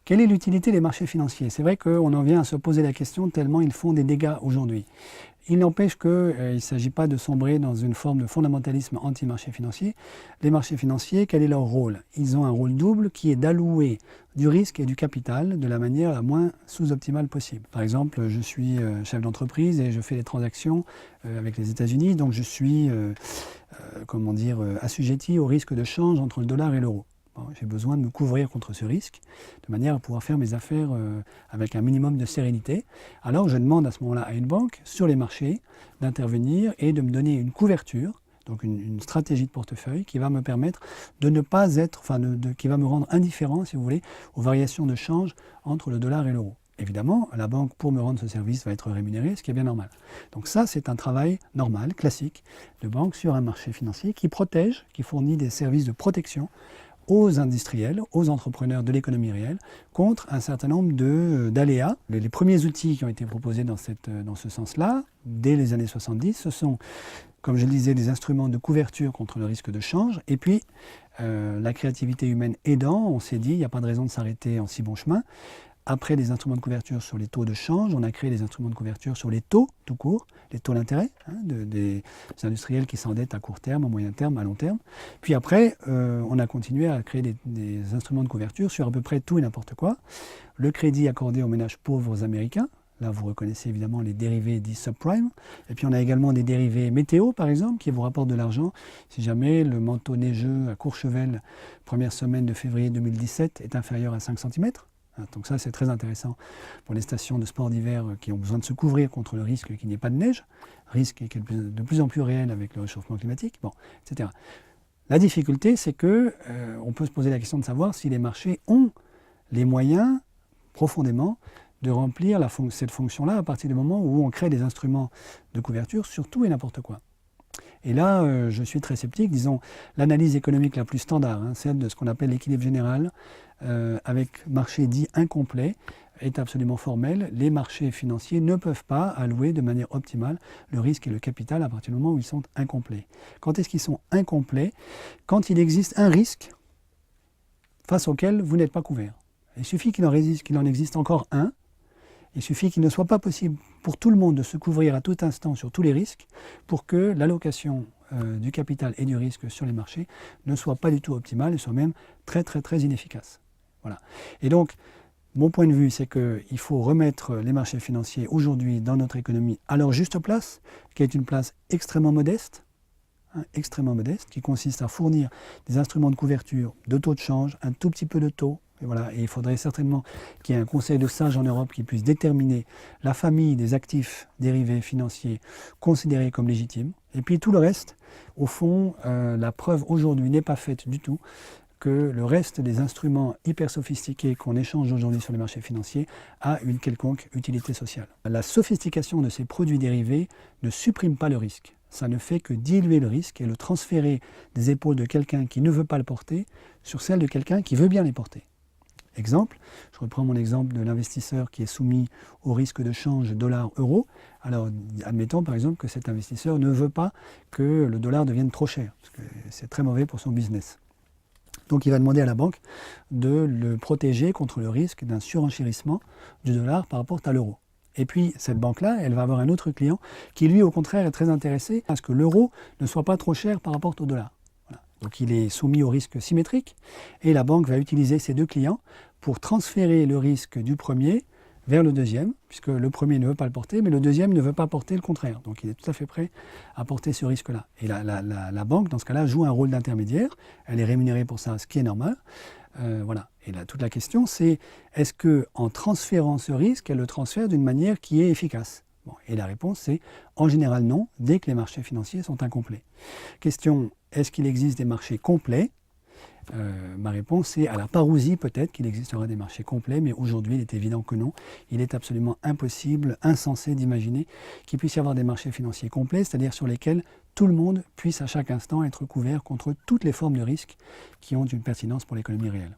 Quelle est l'utilité des marchés financiers? C'est vrai qu'on en vient à se poser la question tellement ils font des dégâts aujourd'hui. Il n'empêche qu'il ne s'agit pas de sombrer dans une forme de fondamentalisme anti-marché financier. Les marchés financiers, quel est leur rôle? Ils ont un rôle double qui est d'allouer du risque et du capital de la manière la moins sous-optimale possible. Par exemple, je suis chef d'entreprise et je fais des transactions avec les États-Unis, donc je suis assujetti au risque de change entre le dollar et l'euro. J'ai besoin de me couvrir contre ce risque, de manière à pouvoir faire mes affaires avec un minimum de sérénité. Alors je demande à ce moment-là à une banque, sur les marchés, d'intervenir et de me donner une couverture, donc une stratégie de portefeuille qui va me permettre de ne pas être, qui va me rendre indifférent, si vous voulez, aux variations de change entre le dollar et l'euro. Évidemment, la banque, pour me rendre ce service, va être rémunérée, ce qui est bien normal. Donc ça, c'est un travail normal, classique, de banque sur un marché financier qui protège, qui fournit des services de protection aux industriels, aux entrepreneurs de l'économie réelle, contre un certain nombre d'aléas. Les premiers outils qui ont été proposés dans ce sens-là, dès les années 70, ce sont, comme je le disais, des instruments de couverture contre le risque de change. Et puis, la créativité humaine aidant, on s'est dit, il n'y a pas de raison de s'arrêter en si bon chemin. Après les instruments de couverture sur les taux de change, on a créé des instruments de couverture sur les taux tout court, les taux d'intérêt des industriels qui s'endettent à court terme, à moyen terme, à long terme. Puis après, on a continué à créer des instruments de couverture sur à peu près tout et n'importe quoi. Le crédit accordé aux ménages pauvres américains. Là, vous reconnaissez évidemment les dérivés dits subprime. Et puis, on a également des dérivés météo, par exemple, qui vous rapportent de l'argent. Si jamais le manteau neigeux à Courchevel, première semaine de février 2017, est inférieur à 5 cm. Donc ça, c'est très intéressant pour les stations de sport d'hiver qui ont besoin de se couvrir contre le risque qu'il n'y ait pas de neige, risque qui est de plus en plus réel avec le réchauffement climatique, etc. La difficulté, c'est qu'on peut se poser la question de savoir si les marchés ont les moyens, profondément, de remplir cette fonction-là à partir du moment où on crée des instruments de couverture sur tout et n'importe quoi. Et là, je suis très sceptique. Disons, l'analyse économique la plus standard, celle de ce qu'on appelle l'équilibre général, avec marché dit incomplet, est absolument formelle. Les marchés financiers ne peuvent pas allouer de manière optimale le risque et le capital à partir du moment où ils sont incomplets. Quand est-ce qu'ils sont incomplets? Quand il existe un risque face auquel vous n'êtes pas couvert. Il suffit qu'il en existe encore un. Il suffit qu'il ne soit pas possible pour tout le monde de se couvrir à tout instant sur tous les risques pour que l'allocation du capital et du risque sur les marchés ne soit pas du tout optimale et soit même très très très inefficace. Voilà. Et donc, mon point de vue, c'est qu'il faut remettre les marchés financiers aujourd'hui dans notre économie à leur juste place, qui est une place extrêmement modeste, qui consiste à fournir des instruments de couverture, de taux de change, un tout petit peu de taux. Et voilà, et il faudrait certainement qu'il y ait un conseil de sages en Europe qui puisse déterminer la famille des actifs dérivés financiers considérés comme légitimes. Et puis tout le reste, au fond, la preuve aujourd'hui n'est pas faite du tout que le reste des instruments hyper sophistiqués qu'on échange aujourd'hui sur les marchés financiers a une quelconque utilité sociale. La sophistication de ces produits dérivés ne supprime pas le risque. Ça ne fait que diluer le risque et le transférer des épaules de quelqu'un qui ne veut pas le porter sur celles de quelqu'un qui veut bien les porter. Exemple, je reprends mon exemple de l'investisseur qui est soumis au risque de change dollar-euro. Alors, admettons par exemple que cet investisseur ne veut pas que le dollar devienne trop cher, parce que c'est très mauvais pour son business. Donc, il va demander à la banque de le protéger contre le risque d'un surenchérissement du dollar par rapport à l'euro. Et puis, cette banque-là, elle va avoir un autre client qui, lui, au contraire, est très intéressé à ce que l'euro ne soit pas trop cher par rapport au dollar. Voilà. Donc, il est soumis au risque symétrique et la banque va utiliser ces deux clients pour transférer le risque du premier vers le deuxième, puisque le premier ne veut pas le porter, mais le deuxième ne veut pas porter le contraire. Donc il est tout à fait prêt à porter ce risque-là. Et la banque, dans ce cas-là, joue un rôle d'intermédiaire. Elle est rémunérée pour ça, ce qui est normal. Voilà. Et là, toute la question, c'est est-ce qu'en transférant ce risque, elle le transfère d'une manière qui est efficace? Et la réponse, c'est en général non, dès que les marchés financiers sont incomplets. Question, est-ce qu'il existe des marchés complets? Ma réponse est à la parousie peut-être qu'il existera des marchés complets, mais aujourd'hui il est évident que non. Il est absolument impossible, insensé d'imaginer qu'il puisse y avoir des marchés financiers complets, c'est-à-dire sur lesquels tout le monde puisse à chaque instant être couvert contre toutes les formes de risques qui ont une pertinence pour l'économie réelle.